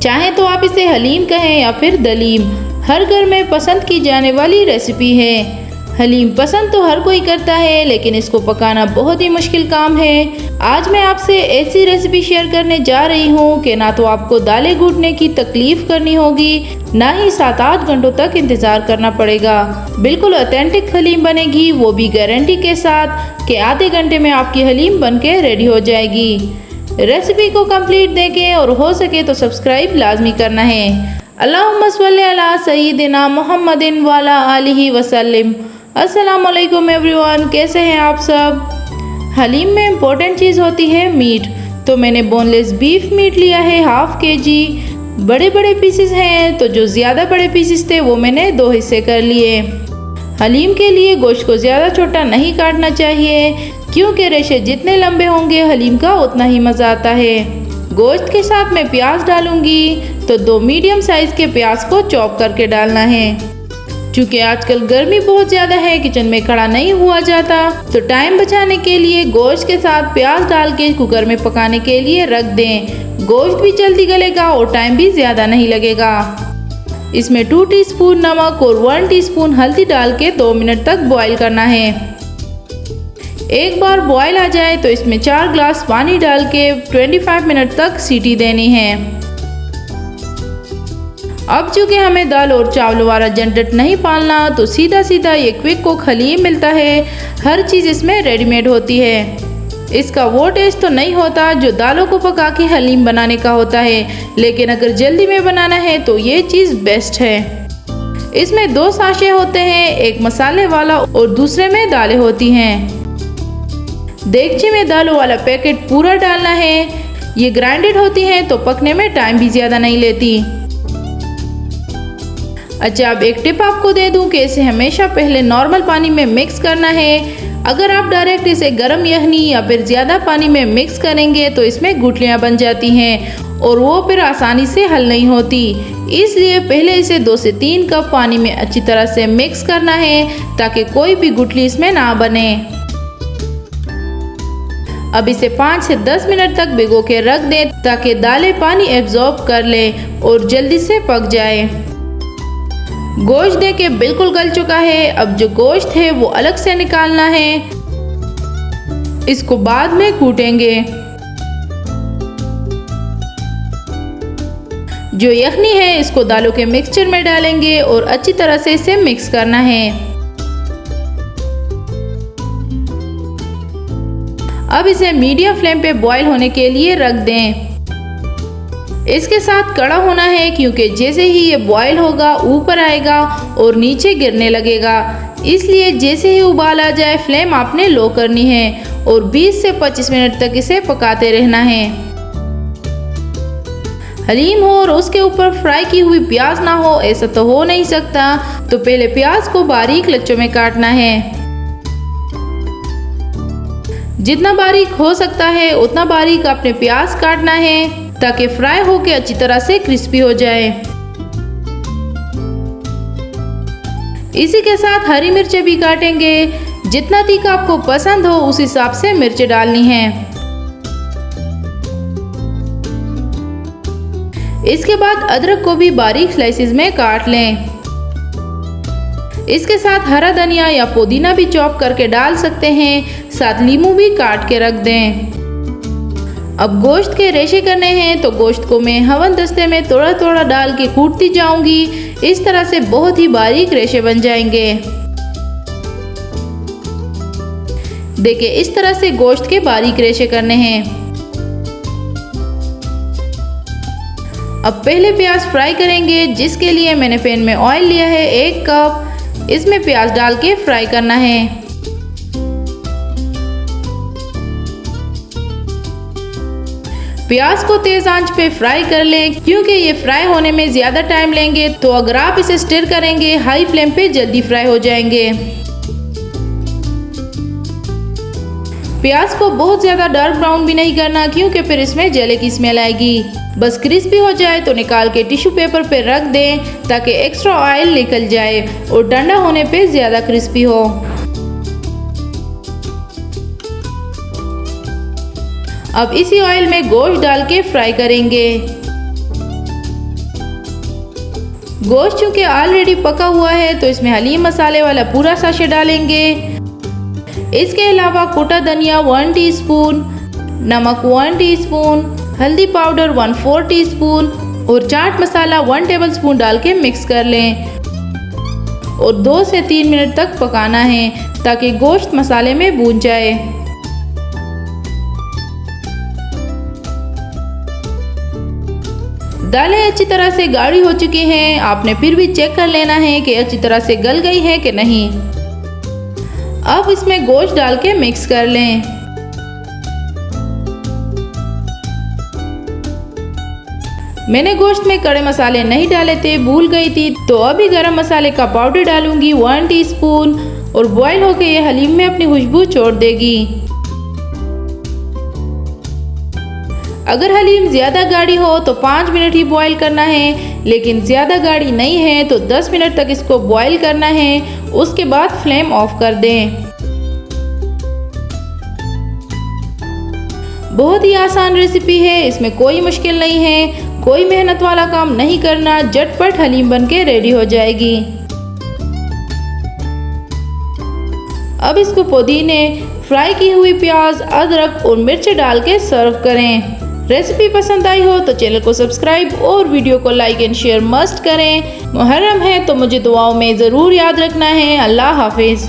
चाहे तो आप इसे हलीम कहें या फिर दलीम, हर घर में पसंद की जाने वाली रेसिपी है। हलीम पसंद तो हर कोई करता है, लेकिन इसको पकाना बहुत ही मुश्किल काम है। आज मैं आपसे ऐसी रेसिपी शेयर करने जा रही हूँ कि ना तो आपको दालें घुटने की तकलीफ करनी होगी, ना ही 7-8 घंटों तक इंतज़ार करना पड़ेगा। बिल्कुल ऑथेंटिक हलीम बनेगी, वो भी गारंटी के साथ कि आधे घंटे में आपकी हलीम बनके रेडी हो जाएगी। रेसिपी को कंप्लीट देखें और हो सके तो सब्सक्राइब लाजमी करना है। अल्लाहुम्मा सल्ली अला सय्यिदिना मुहम्मदिन वाला आलिहि वसल्लम। अस्सलाम वालेकुम एवरीवन, कैसे हैं आप सब। हलीम में इम्पोर्टेंट चीज़ होती है मीट, तो मैंने बोनलेस बीफ मीट लिया है 1/2 kg। बड़े बड़े पीसेस हैं, तो जो ज़्यादा बड़े पीसेस थे वो मैंने 2 हिस्से कर लिए। हलीम के लिए गोश्त को ज़्यादा छोटा नहीं काटना चाहिए, क्योंकि रेशे जितने लंबे होंगे हलीम का उतना ही मज़ा आता है। गोश्त के साथ मैं प्याज डालूंगी, तो 2 मीडियम साइज़ के प्याज को चॉप करके डालना है। क्योंकि आजकल गर्मी बहुत ज़्यादा है, किचन में खड़ा नहीं हुआ जाता, तो टाइम बचाने के लिए गोश्त के साथ प्याज डाल के कुकर में पकाने के लिए रख दें। गोश्त भी जल्दी गलेगा और टाइम भी ज़्यादा नहीं लगेगा। इसमें 2 टीस्पून नमक और 1 टीस्पून हल्दी डाल के 2 मिनट तक बॉईल करना है। एक बार बॉईल आ जाए तो इसमें 4 ग्लास पानी डाल के 25 मिनट तक सीटी देनी है। अब चूँकि हमें दाल और चावल वाला झंझट नहीं पालना, तो सीधा सीधा ये क्विक कुक हलीम मिलता है। हर चीज़ इसमें रेडीमेड होती है। इसका वो टेस्ट तो नहीं होता जो दालों को पका के हलीम बनाने का होता है, लेकिन अगर जल्दी में बनाना है तो ये चीज़ बेस्ट है। इसमें 2 साशे होते हैं, एक मसाले वाला और दूसरे में दालें होती हैं। देगची में दालों वाला पैकेट पूरा डालना है। ये ग्राइंडेड होती हैं, तो पकने में टाइम भी ज़्यादा नहीं लेती। अच्छा, अब एक टिप आपको दे दूं कि इसे हमेशा पहले नॉर्मल पानी में मिक्स करना है। अगर आप डायरेक्ट इसे गर्म यखनी या फिर ज़्यादा पानी में मिक्स करेंगे तो इसमें गुठलियाँ बन जाती हैं और वो फिर आसानी से हल नहीं होती। इसलिए पहले इसे 2 से 3 कप पानी में अच्छी तरह से मिक्स करना है, ताकि कोई भी गुठली इसमें ना बने। अब इसे 5 से 10 मिनट तक भिगो के रख दें, ताकि दालें पानी एब्जॉर्ब कर ले और जल्दी से पक जाए। गोश्त देके बिल्कुल गल चुका है। अब जो गोश्त है वो अलग से निकालना है, इसको बाद में कूटेंगे। जो यखनी है इसको दालों के मिक्सचर में डालेंगे और अच्छी तरह से इसे मिक्स करना है। अब इसे मीडियम फ्लेम पे बॉईल होने के लिए रख दें। इसके साथ कड़ा होना है, क्योंकि जैसे ही ये बॉईल होगा ऊपर आएगा और नीचे गिरने लगेगा। इसलिए जैसे ही उबाल आ जाए फ्लेम आपने लो करनी है और 20 से 25 मिनट तक इसे पकाते रहना है। हलीम हो और उसके ऊपर फ्राई की हुई प्याज ना हो, ऐसा तो हो नहीं सकता। तो पहले प्याज को बारीक लच्छों में काटना है। जितना बारीक हो सकता है उतना बारीक आपने प्याज काटना है, ताकि फ्राई होके अच्छी तरह से क्रिस्पी हो जाए। इसी के साथ हरी मिर्चें भी काटेंगे। जितना तीखा आपको पसंद हो उस हिसाब से मिर्चें डालनी है। इसके बाद अदरक को भी बारीक स्लाइसेस में काट लें। इसके साथ हरा धनिया या पुदीना भी चॉप करके डाल सकते हैं, साथ नींबू भी काट के रख दें। अब गोश्त के रेशे करने हैं, तो गोश्त को मैं हवन दस्ते में थोड़ा थोड़ा डाल के कूटती जाऊंगी। इस तरह से बहुत ही बारीक रेशे बन जाएंगे। देखिए, इस तरह से गोश्त के बारीक रेशे करने हैं। अब पहले प्याज फ्राई करेंगे, जिसके लिए मैंने पैन में ऑयल लिया है 1 कप। इसमें प्याज डाल के फ्राई करना है। प्याज को तेज आंच पे फ्राई कर लें, क्योंकि ये फ्राई होने में ज़्यादा टाइम लेंगे, तो अगर आप इसे स्टिर करेंगे हाई फ्लेम पे जल्दी फ्राई हो जाएंगे। प्याज को बहुत ज़्यादा डार्क ब्राउन भी नहीं करना, क्योंकि फिर इसमें जले की स्मेल आएगी। बस क्रिस्पी हो जाए तो निकाल के टिश्यू पेपर पे रख दें, ताकि एक्स्ट्रा ऑयल निकल जाए और ठंडा होने पे ज़्यादा क्रिस्पी हो। अब इसी ऑयल में गोश्त डाल के फ्राई करेंगे। गोश्त चूँकि ऑलरेडी पका हुआ है तो इसमें हलीम मसाले वाला पूरा साशे डालेंगे। इसके अलावा कुटा धनिया 1 टीस्पून, नमक 1 टीस्पून, हल्दी पाउडर 1/4 टीस्पून और चाट मसाला 1 टेबलस्पून डाल के मिक्स कर लें और 2 से 3 मिनट तक पकाना है ताकि गोश्त मसाले में भून जाए। दालें अच्छी तरह से गाढ़ी हो चुकी हैं। आपने फिर भी चेक कर लेना है कि अच्छी तरह से गल गई है कि नहीं। अब इसमें गोश्त डाल के मिक्स कर लें। मैंने गोश्त में खड़े मसाले नहीं डाले थे, भूल गई थी, तो अभी गरम मसाले का पाउडर डालूंगी 1 टीस्पून और बॉईल होकर ये हलीम में अपनी खुशबू छोड़ देगी। अगर हलीम ज़्यादा गाढ़ी हो तो 5 मिनट ही बॉईल करना है, लेकिन ज़्यादा गाढ़ी नहीं है तो 10 मिनट तक इसको बॉईल करना है। उसके बाद फ्लेम ऑफ कर दें। बहुत ही आसान रेसिपी है, इसमें कोई मुश्किल नहीं है, कोई मेहनत वाला काम नहीं करना, झटपट हलीम बनके रेडी हो जाएगी। अब इसको पुदीने, फ्राई की हुई प्याज, अदरक और मिर्च डाल के सर्व करें। रेसिपी पसंद आई हो तो चैनल को सब्सक्राइब और वीडियो को लाइक एंड शेयर मस्ट करें। मुहर्रम है तो मुझे दुआओं में ज़रूर याद रखना है। अल्लाह हाफिज़।